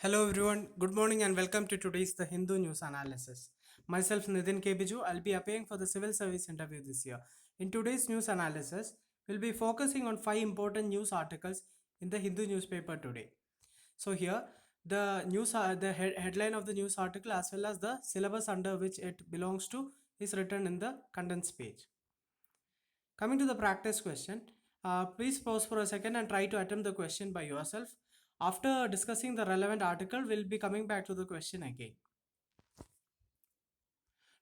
Hello everyone, good morning and welcome to today's The Hindu News Analysis. Myself Nitin K. Biju, I'll be appearing for the Civil Service interview this year. In today's news analysis, we'll be focusing on 5 important news articles in the Hindu newspaper today. So here, the headline of the news article as well as the syllabus under which it belongs to is written in the condensed page. Coming to the practice question, please pause for a second and try to attempt the question by yourself. After discussing the relevant article, we'll be coming back to the question again.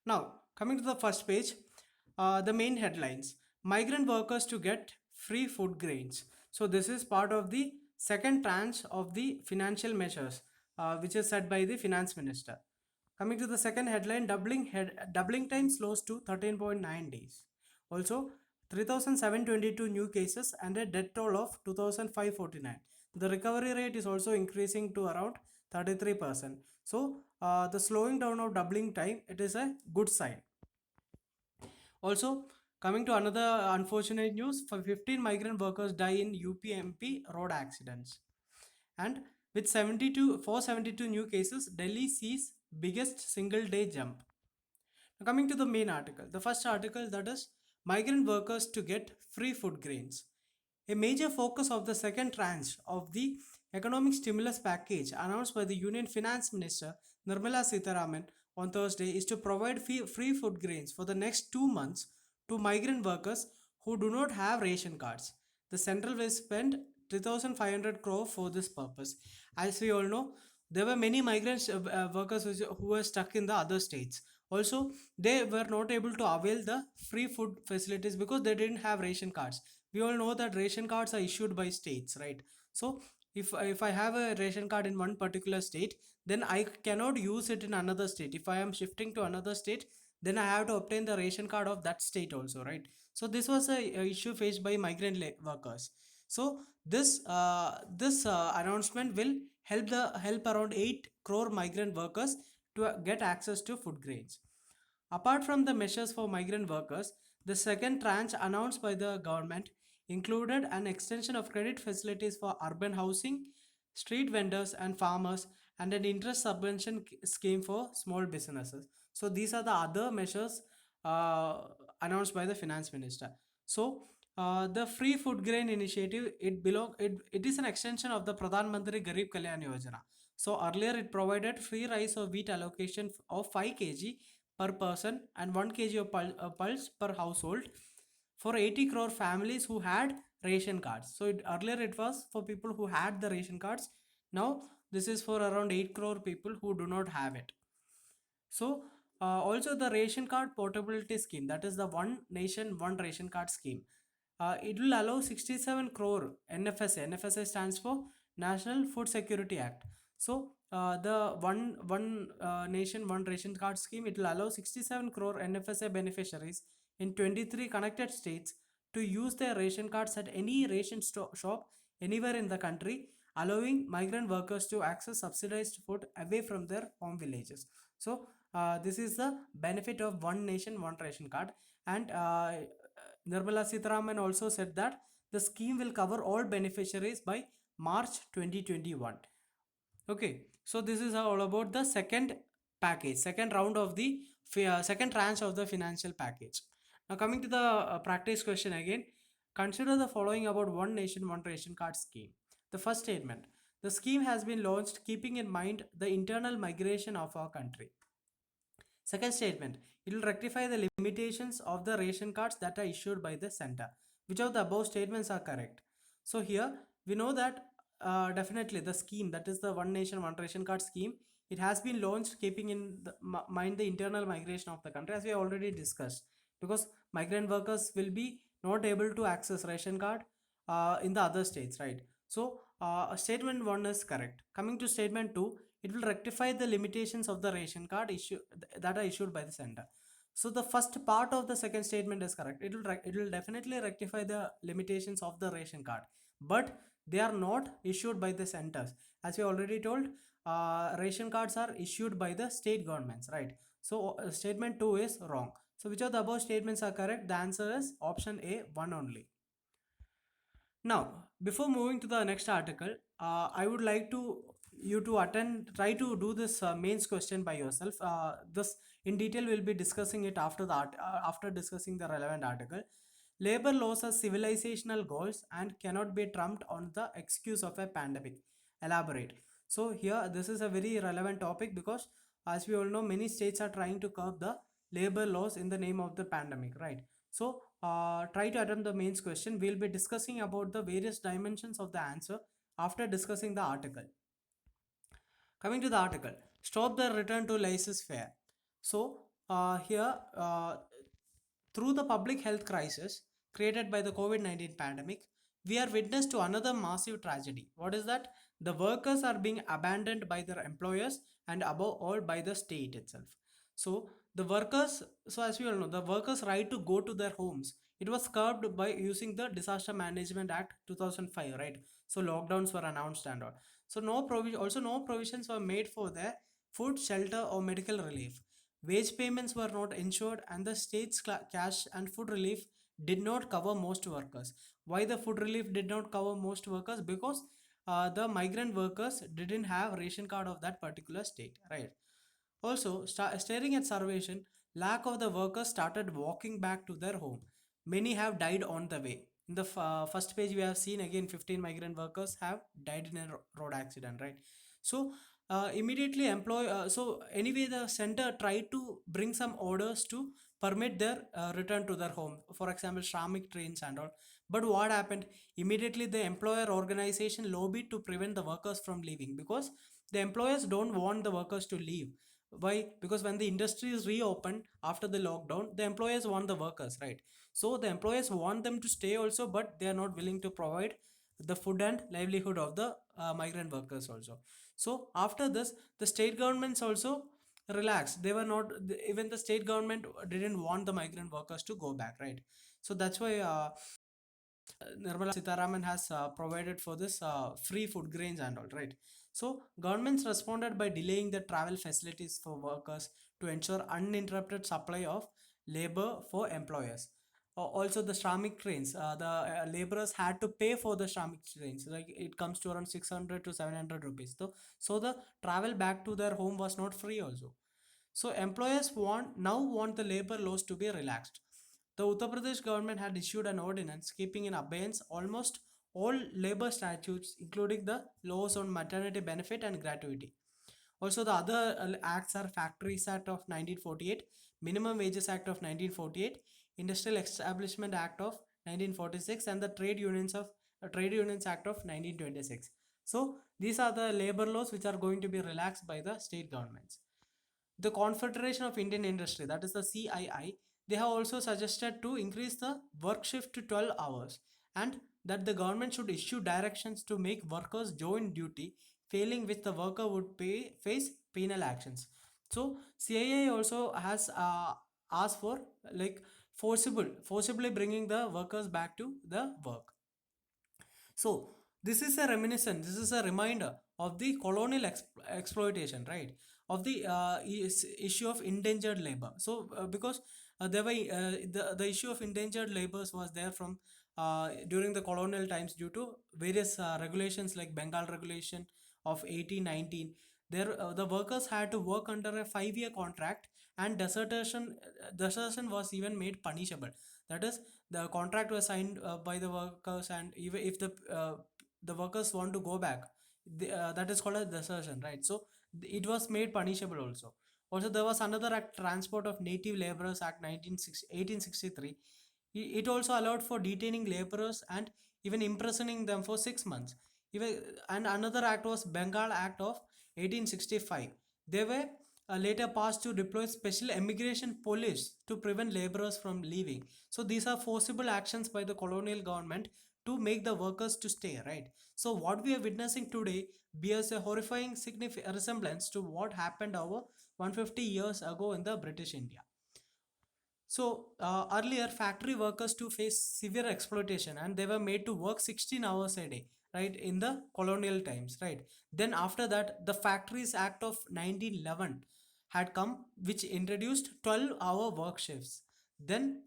Now, coming to the first page, the main headlines. Migrant workers to get free food grains. So this is part of the second tranche of the financial measures, which is set by the finance minister. Coming to the second headline, doubling time slows to 13.9 days. Also, 3,722 new cases and a death toll of 2,549. The recovery rate is also increasing to around 33%. So, the slowing down of doubling time, it is a good sign. Also, coming to another unfortunate news, for 15 migrant workers die in UPMP road accidents. And with 472 new cases, Delhi sees biggest single day jump. Now coming to the main article, the first article, that is migrant workers to get free food grains. A major focus of the second tranche of the economic stimulus package announced by the Union Finance Minister Nirmala Sitharaman on Thursday is to provide free food grains for the next 2 months to migrant workers who do not have ration cards. The central will spend 3,500 crore for this purpose. As we all know, there were many migrant workers who were stuck in the other states. Also, they were not able to avail the free food facilities because they didn't have ration cards. We all know that ration cards are issued by states, right? So if I have a ration card in one particular state, then I cannot use it in another state. If I am shifting to another state, then I have to obtain the ration card of that state also, right? So this was a issue faced by migrant workers. So this announcement will help around 8 crore migrant workers to get access to food grains. Apart from the measures for migrant workers, the second tranche announced by the government included an extension of credit facilities for urban housing, street vendors and farmers, and an interest subvention scheme for small businesses. So these are the other measures uh, announced by the finance minister. So the free food grain initiative, it is an extension of the Pradhan Mantri Garib Kalyan Yojana. So earlier it provided free rice or wheat allocation of 5 kg per person and 1 kg of pulse per household for 80 crore families who had ration cards. So earlier it was for people who had the ration cards. Now this is for around 8 crore people who do not have it. So also the ration card portability scheme, that is the one nation one ration card scheme. It will allow 67 crore NFSA. NFSA stands for National Food Security Act. So the one nation one ration card scheme, it will allow 67 crore NFSA beneficiaries in 23 connected states to use their ration cards at any ration shop anywhere in the country, allowing migrant workers to access subsidized food away from their home villages. So this is the benefit of one nation one ration card. And Nirmala Sitharaman also said that the scheme will cover all beneficiaries by March 2021. Okay, so this is all about the second package, second round of the second tranche of the financial package. Now coming to the practice question again, consider the following about one nation one ration card scheme. The first statement: the scheme has been launched keeping in mind the internal migration of our country. Second statement: it will rectify the limitations of the ration cards that are issued by the center. Which of the above statements are correct? So here we know that definitely the scheme, that is the one nation one ration card scheme, it has been launched keeping in mind the internal migration of the country, as we already discussed, because migrant workers will be not able to access ration card in the other states, right? So statement 1 is correct. Coming to statement 2, it will rectify the limitations of the ration card issue that are issued by the center. So the first part of the second statement is correct. It will definitely rectify the limitations of the ration card, but they are not issued by the centers. As we already told, ration cards are issued by the state governments, right? So statement 2 is wrong. So which of the above statements are correct? The answer is option A, one only. Now, before moving to the next article, I would like to you to attend, try to do this mains question by yourself. This in detail we'll be discussing it after the after discussing the relevant article. Labor laws are civilizational goals and cannot be trumped on the excuse of a pandemic. Elaborate. So here this is a very relevant topic because as we all know many states are trying to curb the labor laws in the name of the pandemic, right? So try to attempt the mains question. We'll be discussing about the various dimensions of the answer after discussing the article. Coming to the article, stop the return to laissez-faire. So here, through the public health crisis created by the COVID-19 pandemic, we are witness to another massive tragedy. What is that? The workers are being abandoned by their employers and above all by the state itself. So the workers, so as we all know, the workers' right to go to their homes, it was curbed by using the Disaster Management Act 2005, right? So lockdowns were announced and all. So no provisions were made for their food, shelter, or medical relief. Wage payments were not ensured, and the state's cash and food relief did not cover most workers. Why the food relief did not cover most workers? Because the migrant workers didn't have ration card of that particular state, right? Also, staring at starvation, lack of the workers started walking back to their home. Many have died on the way. In the first page, we have seen again 15 migrant workers have died in a road accident, right? So, immediately employ. So, anyway, the center tried to bring some orders to permit their return to their home. For example, Shramik trains and all. But what happened? Immediately, the employer organization lobbied to prevent the workers from leaving because the employers don't want the workers to leave. Why? Because when the industry is reopened after the lockdown, the employers want the workers, right? So the employers want them to stay also, but they are not willing to provide the food and livelihood of the migrant workers also. So after this, the state governments also relaxed. They were not, even the state government didn't want the migrant workers to go back, right? So that's why Nirmala Sitharaman has provided for this free food grains and all, right? So governments responded by delaying the travel facilities for workers to ensure uninterrupted supply of labor for employers. Also the Shramik trains, the laborers had to pay for the Shramik trains. Like it comes to around 600 to 700 rupees. So the travel back to their home was not free also. So employers want the labor laws to be relaxed. The Uttar Pradesh government had issued an ordinance keeping in abeyance almost all labor statutes, including the laws on maternity benefit and gratuity. Also, the other acts are Factories Act of 1948, Minimum Wages Act of 1948, Industrial Establishment Act of 1946, and the Trade Unions Act of 1926. So, these are the labor laws which are going to be relaxed by the state governments. The Confederation of Indian Industry, that is the CII, they have also suggested to increase the work shift to 12 hours and that the government should issue directions to make workers join duty, failing which the worker would face penal actions. So CII also has asked for like forcibly bringing the workers back to the work. So this is a reminiscence, this is a reminder of the colonial exploitation, right? Of the issue of endangered labor. So because there were the issue of endangered labors was there from during the colonial times due to various regulations like Bengal Regulation of 1819. There the workers had to work under a 5-year contract, and desertion was even made punishable. That is, the contract was signed by the workers, and even if the workers want to go back, that is called a desertion, right? So it was made punishable also. Also there was another act, Transport of Native Laborers Act 1863. It also allowed for detaining laborers and even imprisoning them for 6 months. Even, and another act was Bengal Act of 1865. They were later passed to deploy special immigration police to prevent laborers from leaving. So these are forcible actions by the colonial government to make the workers to stay, right? So what we are witnessing today bears a horrifying resemblance to what happened over 150 years ago in the British India. So earlier, factory workers to face severe exploitation, and they were made to work 16 hours a day, right, in the colonial times, right? Then after that, the Factories Act of 1911 had come, which introduced 12-hour work shifts. Then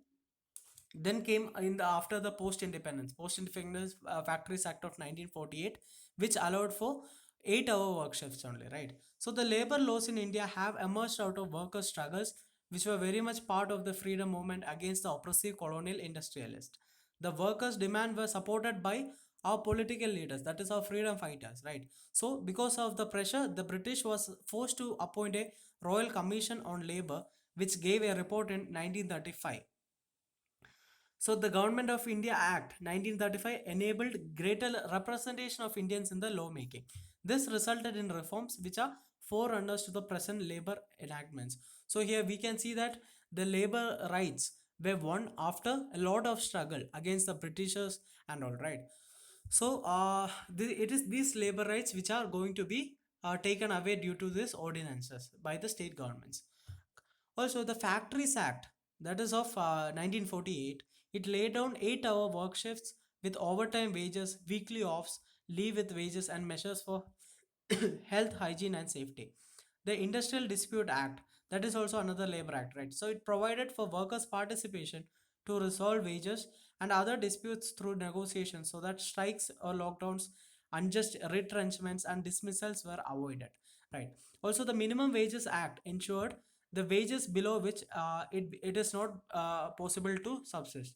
came in the after the post independence Factories Act of 1948, which allowed for 8-hour work shifts only, right? So the labor laws in India have emerged out of worker struggles, which were very much part of the freedom movement against the oppressive colonial industrialists. The workers' demand were supported by our political leaders, that is our freedom fighters, right? So because of the pressure, the British was forced to appoint a royal commission on labor, which gave a report in 1935. So the Government of India Act 1935 enabled greater representation of Indians in the lawmaking. This resulted in reforms which are forerunners to the present labor enactments. So here we can see that the labor rights were won after a lot of struggle against the Britishers and all, right. So it is these labor rights which are going to be taken away due to these ordinances by the state governments. Also, the Factories Act, that is of 1948, it laid down 8-hour work shifts with overtime wages, weekly offs, leave with wages, and measures for health, hygiene, and safety. The Industrial Dispute Act, that is also another labor act, right? So it provided for workers' participation to resolve wages and other disputes through negotiations so that strikes or lockdowns, unjust retrenchments, and dismissals were avoided, right? Also, the Minimum Wages Act ensured the wages below which it is not possible to subsist.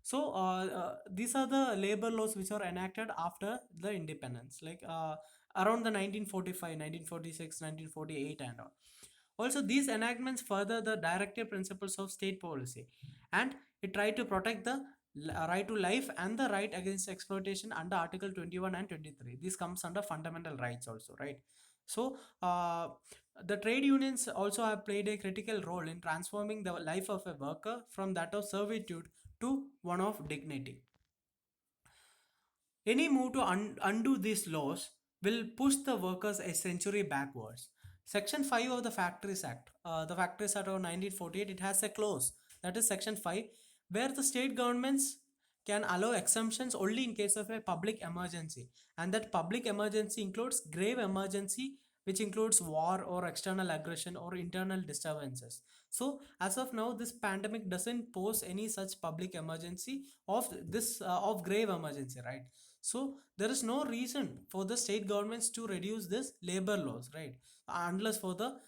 So these are the labor laws which are enacted after the independence, like around the 1945, 1946, 1948 and all. Also, these enactments further the directive principles of state policy, and it tried to protect the right to life and the right against exploitation under Article 21 and 23. This comes under fundamental rights also, right? So the trade unions also have played a critical role in transforming the life of a worker from that of servitude to one of dignity. Any move to undo these laws will push the workers a century backwards. Section 5 of the Factories Act, the Factories Act of 1948, it has a clause, that is Section 5, where the state governments can allow exemptions only in case of a public emergency. And that public emergency includes grave emergency, which includes war or external aggression or internal disturbances. So, as of now, this pandemic doesn't pose any such public emergency of grave emergency, right? So there is no reason for the state governments to reduce this labor laws, right? Unless for the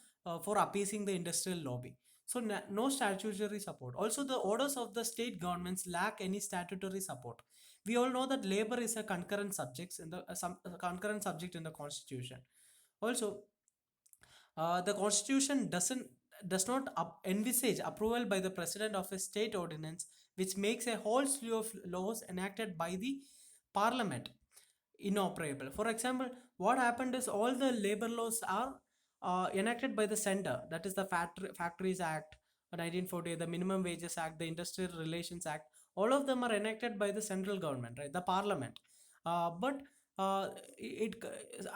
for appeasing the industrial lobby. So no statutory support. Also, the orders of the state governments lack any statutory support. We all know that labor is a concurrent subject in the concurrent subject in the constitution. Also, the constitution does not envisage approval by the president of a state ordinance, which makes a whole slew of laws enacted by the parliament inoperable. For example, what happened is all the labor laws are enacted by the center, that is the Factories Act 1940, the Minimum Wages Act, the Industrial Relations Act. All of them are enacted by the central government, right, the parliament. But it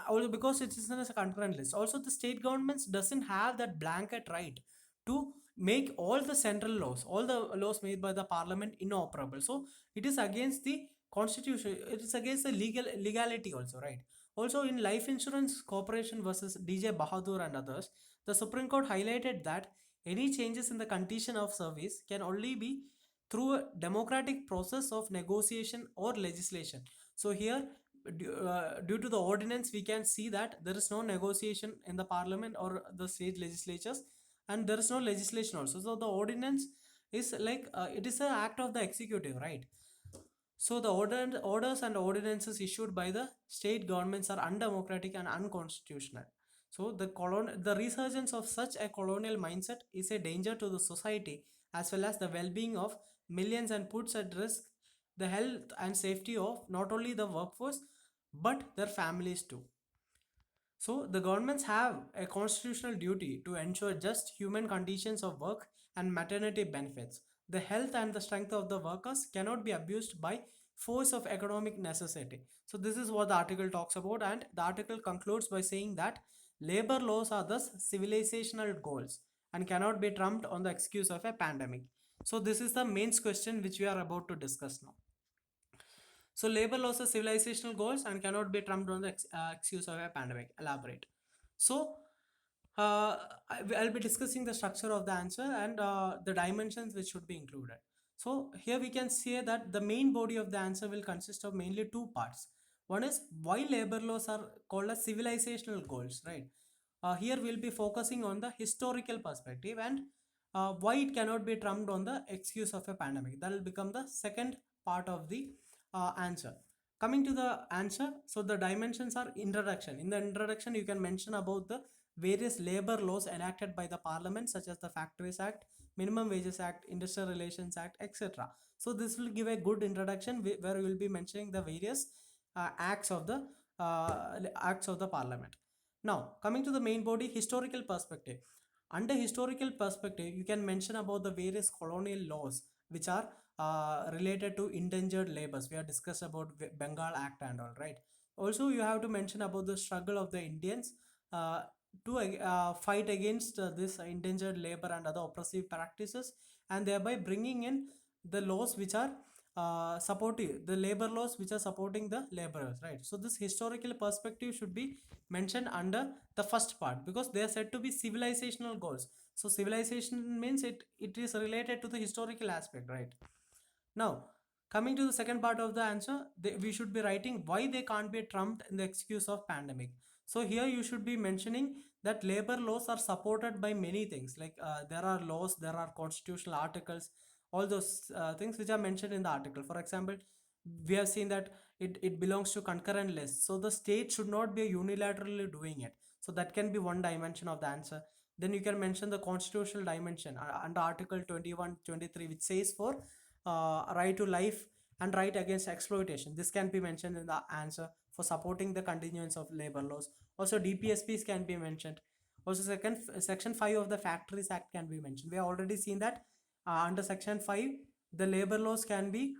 also because it is a concurrent list. Also, the state governments doesn't have that blanket right to make all the central laws, all the laws made by the parliament inoperable. So it is against the constitution, it is against the legality also, right? Also, in Life Insurance Corporation versus DJ Bahadur and others, the Supreme Court highlighted that any changes in the condition of service can only be through a democratic process of negotiation or legislation. So here, due to the ordinance, we can see that there is no negotiation in the parliament or the state legislatures, and there is no legislation also. So the ordinance is like it is an act of the executive, right? So the orders and ordinances issued by the state governments are undemocratic and unconstitutional. So the resurgence of such a colonial mindset is a danger to the society as well as the well-being of millions, and puts at risk the health and safety of not only the workforce but their families too. So the governments have a constitutional duty to ensure just human conditions of work and maternity benefits. The health and the strength of the workers cannot be abused by force of economic necessity. So this is what the article talks about, and the article concludes by saying that labor laws are thus civilizational goals and cannot be trumped on the excuse of a pandemic. So this is the main question which we are about to discuss now. So labor laws are civilizational goals and cannot be trumped on the excuse of a pandemic. Elaborate. So I'll be discussing the structure of the answer and the dimensions which should be included. So here we can say that the main body of the answer will consist of mainly two parts. One is why labor laws are called as civilizational goals, right? Here we'll be focusing on the historical perspective and why it cannot be trumped on the excuse of a pandemic. That will become the second part of the answer. Coming to the answer, so the dimensions are introduction. In the introduction, you can mention about the various labor laws enacted by the parliament, such as the Factories Act, Minimum Wages Act, Industrial Relations Act, etc. So this will give a good introduction where we will be mentioning the various acts of the parliament. Now, coming to the main body, historical perspective. Under historical perspective, you can mention about the various colonial laws which are related to endangered labors. We have discussed about Bengal Act and all, right? Also, you have to mention about the struggle of the Indians uh, to fight against this endangered labor and other oppressive practices, and thereby bringing in the laws which are supportive, the labor laws which are supporting the laborers, right? So this historical perspective should be mentioned under the first part because they are said to be civilizational goals. So civilization means it is related to the historical aspect, right? Now, coming to the second part of the answer, we should be writing why they can't be trumped in the excuse of pandemic. So here you should be mentioning that labor laws are supported by many things, like there are laws, there are constitutional articles, all those things which are mentioned in the article. For example, we have seen that it belongs to concurrent list. So the state should not be unilaterally doing it. So that can be one dimension of the answer. Then you can mention the constitutional dimension under Article 21, 23, which says for right to life and right against exploitation. This can be mentioned in the answer for supporting the continuance of labor laws. Also, DPSPs can be mentioned. Also, section 5 of the Factories Act can be mentioned. We have already seen that under section 5, the labor laws can be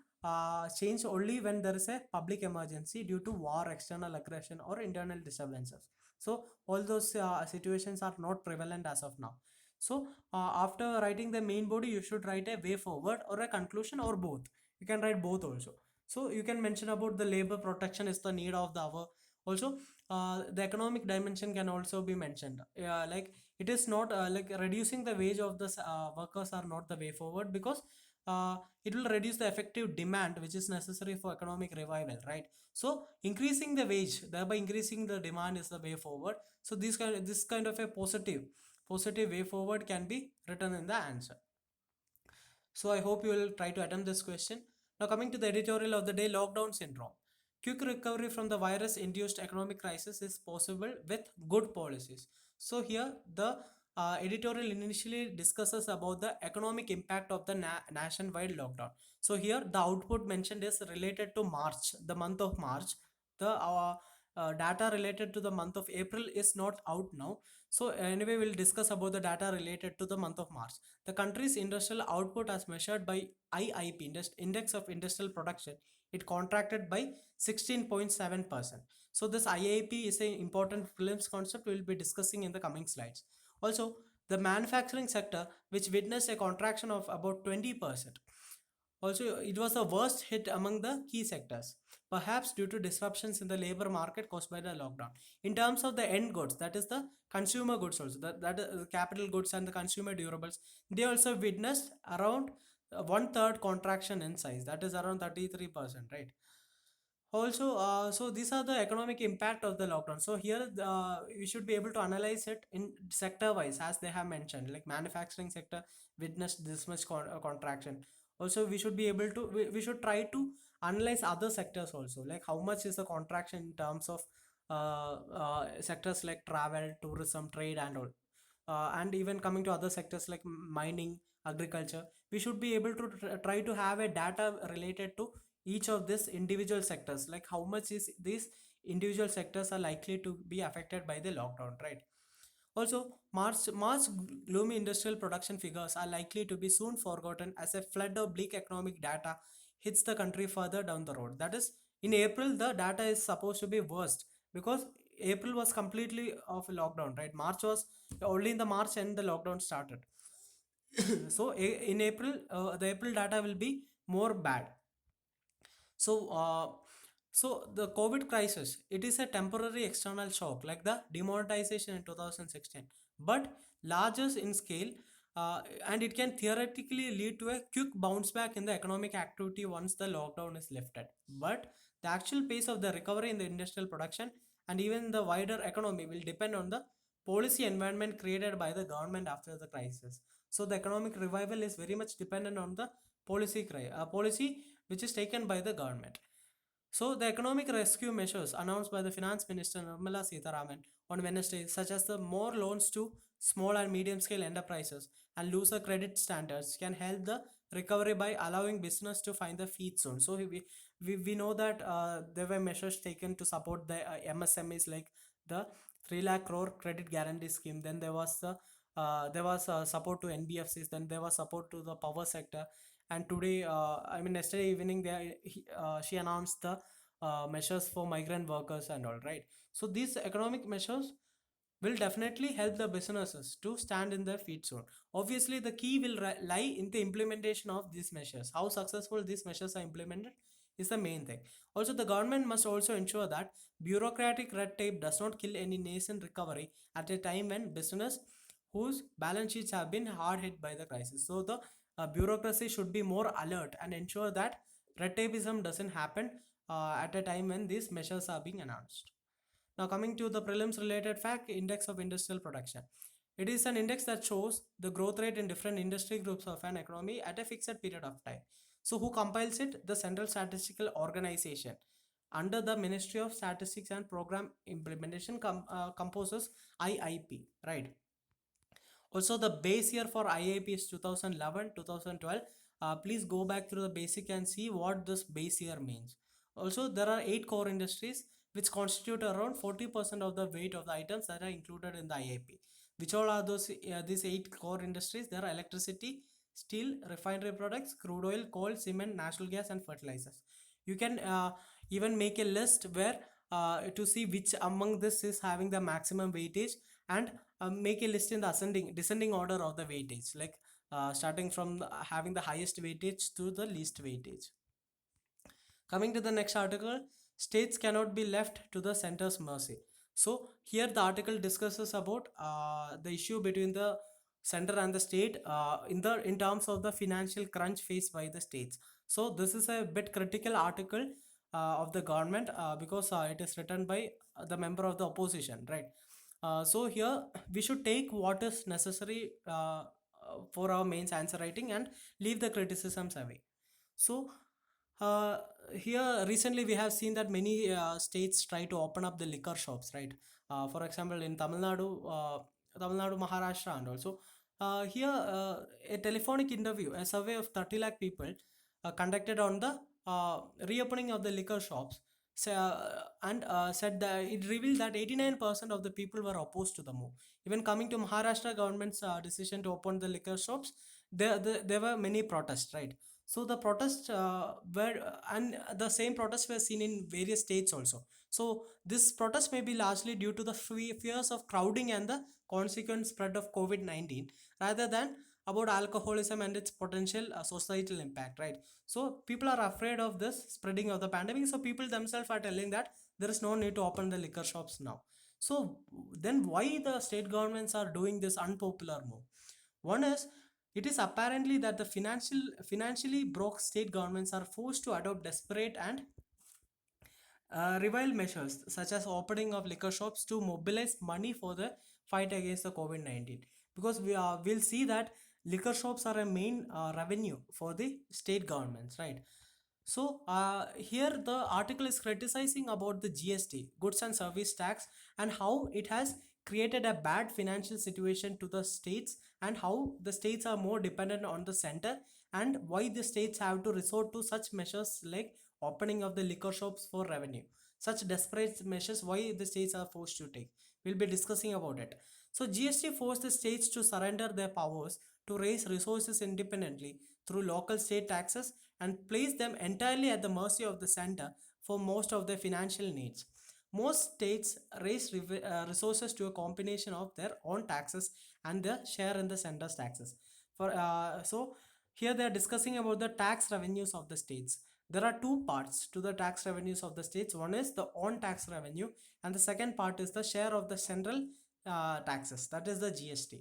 changed only when there is a public emergency due to war, external aggression, or internal disturbances. So all those situations are not prevalent as of now. So after writing the main body, you should write a way forward or a conclusion or both. You can write both also. So you can mention about the labor protection is the need of the hour. Also, the economic dimension can also be mentioned. Like it is not like reducing the wage of the workers are not the way forward because it will reduce the effective demand which is necessary for economic revival, right? So increasing the wage, thereby increasing the demand is the way forward. So this kind of a positive way forward can be written in the answer. So I hope you will try to attempt this question. Now coming to the editorial of the day, lockdown syndrome. Quick recovery from the virus induced economic crisis is possible with good policies. So here the editorial initially discusses about the economic impact of the nationwide lockdown. So here the output mentioned is related to March, the month of March. The data related to the month of April is not out now. So anyway, we'll discuss about the data related to the month of March. The country's industrial output as measured by IIP, Index of Industrial Production, it contracted by 16.7%. So this IIP is an important prelims concept we will be discussing in the coming slides. Also, the manufacturing sector, which witnessed a contraction of about 20%. Also, it was the worst hit among the key sectors, perhaps due to disruptions in the labor market caused by the lockdown. In terms of the end goods, that is the consumer goods also, that is capital goods and the consumer durables, they also witnessed around one third contraction in size, that is around 33%, right? Also, so these are the economic impact of the lockdown. So here we should be able to analyze it in sector wise, as they have mentioned, like manufacturing sector witnessed this much contraction. Also, we should be able to we should try to analyze other sectors also, like how much is the contraction in terms of sectors like travel, tourism, trade, and all. And even coming to other sectors like mining, agriculture, we should be able to try to have a data related to each of these individual sectors, like how much is these individual sectors are likely to be affected by the lockdown, right? Also, March gloomy industrial production figures are likely to be soon forgotten as a flood of bleak economic data hits the country further down the road. That is, in April, the data is supposed to be worst because April was completely of a lockdown, right? March was only in the March and the lockdown started. So in April, the April data will be more bad. So, so the COVID crisis, it is a temporary external shock, like the demonetization in 2016, but larger in scale, and it can theoretically lead to a quick bounce back in the economic activity once the lockdown is lifted. But The actual pace of the recovery in the industrial production and even the wider economy will depend on the policy environment created by the government after the crisis. So the economic revival is very much dependent on the policy which is taken by the government. So, the economic rescue measures announced by the Finance Minister Nirmala Sitharaman on Wednesday, such as the more loans to small and medium scale enterprises and looser credit standards, can help the recovery by allowing business to find the feet soon. So, we know that there were measures taken to support the MSMEs, like the 3 lakh crore credit guarantee scheme. Then there was support to NBFCs. Then there was support to the power sector. And today, I mean, yesterday evening, she announced the measures for migrant workers and all, right? So these economic measures will definitely help the businesses to stand in their feet soon. Obviously, the key will lie in the implementation of these measures. How successful these measures are implemented is the main thing. Also, the government must also ensure that bureaucratic red tape does not kill any nascent recovery at a time when business whose balance sheets have been hard hit by the crisis. So the bureaucracy should be more alert and ensure that red tapeism doesn't happen at a time when these measures are being announced. Now, coming to the prelims related fact, index of industrial production. It is an index that shows the growth rate in different industry groups of an economy at a fixed period of time. So, who compiles it? The Central Statistical Organization under the Ministry of Statistics and Program Implementation composes IIP, right? Also, the base year for IIP is 2011 2012. Please go back through the basic and see what this base year means. Also, there are 8 core industries which constitute around 40% of the weight of the items that are included in the IIP. Which all are those? These 8 core industries? There are electricity, steel, refinery products, crude oil, coal, cement, natural gas, and fertilizers. You can even make a list where to see which among this is having the maximum weightage, and make a list in the ascending descending order of the weightage, like starting from having the highest weightage to the least weightage. Coming to the next article, states cannot be left to the center's mercy. So here the article discusses about the issue between the center and the state in terms of the financial crunch faced by the states. So this is a bit critical article of the government because it is written by the member of the opposition, right? So here we should take what is necessary for our mains answer writing and leave the criticisms away. So uh, here recently we have seen that many states try to open up the liquor shops, right? For example, in Tamil Nadu, Maharashtra, and also here a telephonic interview, a survey of 30 lakh people conducted on the reopening of the liquor shops, and said that it revealed that 89% of the people were opposed to the move. Even coming to Maharashtra government's decision to open the liquor shops, there were many protests, right? So the protests and the same protests were seen in various states also. So this protest may be largely due to the fears of crowding and the consequent spread of COVID-19 rather than about alcoholism and its potential societal impact, right? So people are afraid of this spreading of the pandemic. So people themselves are telling that there is no need to open the liquor shops now. So then why the state governments are doing this unpopular move? One is, it is apparently that the financially broke state governments are forced to adopt desperate and revival measures such as opening of liquor shops to mobilize money for the fight against the COVID-19. Because we'll see that liquor shops are a main revenue for the state governments, right? So here the article is criticizing about the GST, goods and service tax, and how it has created a bad financial situation to the states, and how the states are more dependent on the center, and why the states have to resort to such measures like opening of the liquor shops for revenue. Such desperate measures why the states are forced to take. We'll be discussing about it. So GST forced the states to surrender their powers to raise resources independently through local state taxes and place them entirely at the mercy of the center for most of their financial needs. Most states raise resources to a combination of their own taxes and their share in the center's taxes. So here they are discussing about the tax revenues of the states. There are two parts to the tax revenues of the states. One is the own tax revenue, and the second part is the share of the central taxes, that is the GST.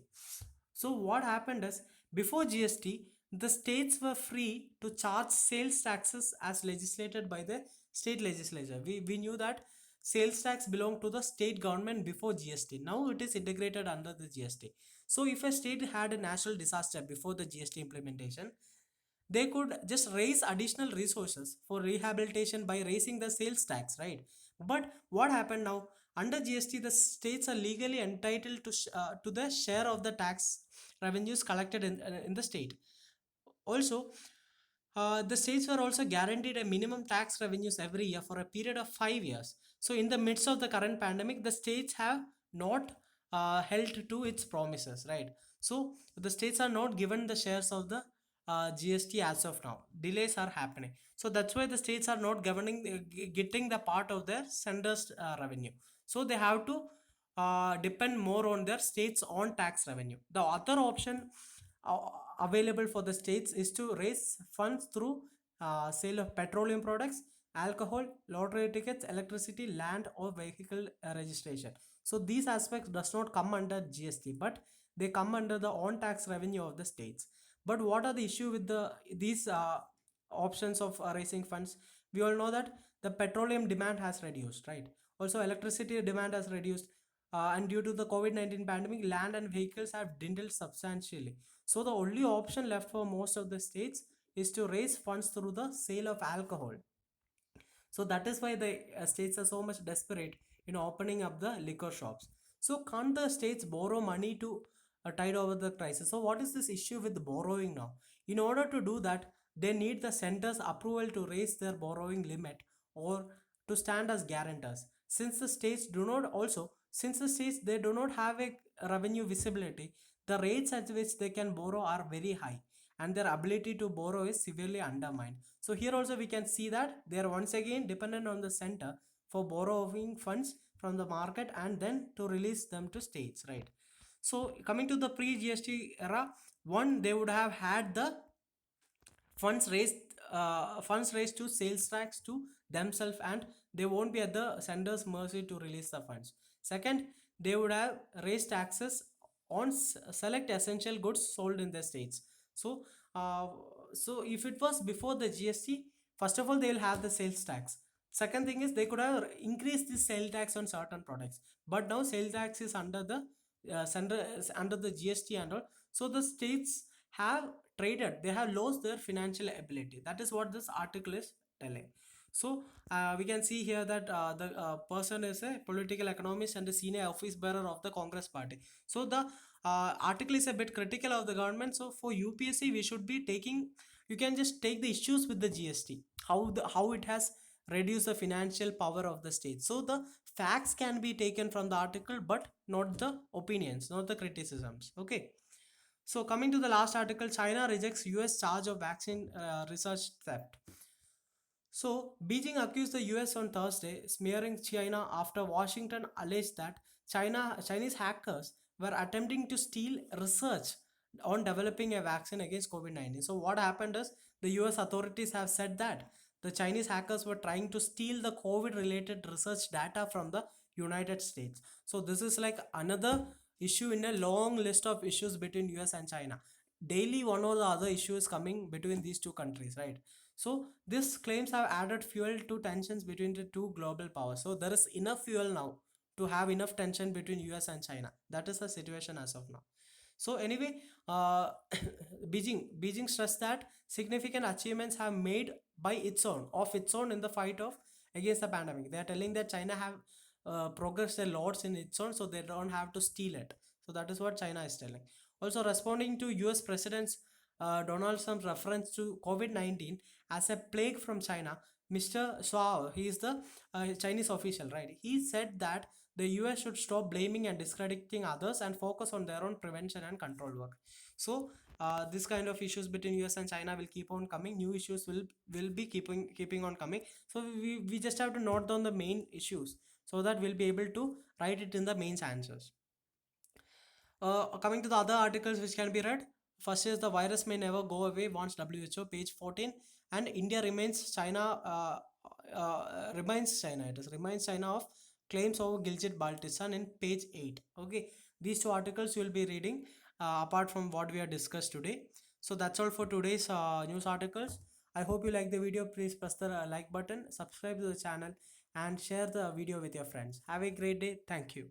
So what happened is, before GST, the states were free to charge sales taxes as legislated by the state legislature. We knew that sales tax belonged to the state government before GST. Now it is integrated under the GST. So if a state had a natural disaster before the GST implementation, they could just raise additional resources for rehabilitation by raising the sales tax, right? But what happened now? Under GST, the states are legally entitled to the share of the tax revenues collected in the state. Also, the states were also guaranteed a minimum tax revenues every year for a period of 5 years. So, in the midst of the current pandemic, the states have not held to its promises, right? So, the states are not given the shares of the GST as of now. Delays are happening. So, that's why the states are not governing, getting the part of their sender's revenue. So, they have to depend more on their states' own tax revenue. The other option uh, available for the states is to raise funds through sale of petroleum products, alcohol, lottery tickets, electricity, land or vehicle registration. So these aspects does not come under GST, but they come under the on tax revenue of the states. But what are the issue with these options of raising funds? We all know that the petroleum demand has reduced, right? Also electricity demand has reduced, and due to the COVID-19 pandemic, land and vehicles have dwindled substantially. So the only option left for most of the states is to raise funds through the sale of alcohol. So that is why the states are so much desperate in opening up the liquor shops. So can't the states borrow money to tide over the crisis? So what is this issue with borrowing now? In order to do that, they need the center's approval to raise their borrowing limit or to stand as guarantors. Since the states they do not have a revenue visibility, the rates at which they can borrow are very high and their ability to borrow is severely undermined. So here also we can see that they are once again dependent on the center for borrowing funds from the market and then to release them to states, right? So coming to the pre-GST era, one, they would have had the funds raised to sales tax to themselves and they won't be at the sender's mercy to release the funds. Second, they would have raised taxes on select essential goods sold in the states. So uh, so if it was before the GST, first of all they will have the sales tax. Second thing is they could have increased the sale tax on certain products, but now sales tax is under the sender under the GST and all. So the states have traded, they have lost their financial ability. That is what this article is telling. So we can see here that the person is a political economist and a senior office bearer of the Congress party. So the article is a bit critical of the government. So for UPSC we should be taking, you can just take the issues with the GST, how it has reduced the financial power of the state. So the facts can be taken from the article but not the opinions, not the criticisms. Okay. So coming to the last article, China rejects US charge of vaccine research theft. So Beijing accused the US on Thursday, smearing China after Washington alleged that Chinese hackers were attempting to steal research on developing a vaccine against COVID-19. So what happened is the US authorities have said that the Chinese hackers were trying to steal the COVID related research data from the United States. So this is like another issue in a long list of issues between US and China. Daily one or the other issue is coming between these two countries, right? So these claims have added fuel to tensions between the two global powers. So there is enough fuel now to have enough tension between US and China. That is the situation as of now. So anyway, Beijing stressed that significant achievements have made by its own of its own in the fight of against the pandemic. They are telling that China have progressed a lot in its own, so they don't have to steal it. So that is what China is telling. Also responding to US President's Donald Trump's reference to COVID-19 as a plague from China, Mr. Shao, he is the Chinese official, right? He said that the US should stop blaming and discrediting others and focus on their own prevention and control work. So this kind of issues between US and China will keep on coming. New issues will be keeping on coming. So we just have to note down the main issues so that we'll be able to write it in the main answers. Coming to the other articles which can be read, first is the virus may never go away, wants WHO, page 14, and India reminds China. It is reminds China of claims over Gilgit Baltistan in page 8. Okay, these two articles you will be reading apart from what we have discussed today. So that's all for today's news articles. I hope you like the video. Please press the like button, subscribe to the channel, and share the video with your friends. Have a great day. Thank you.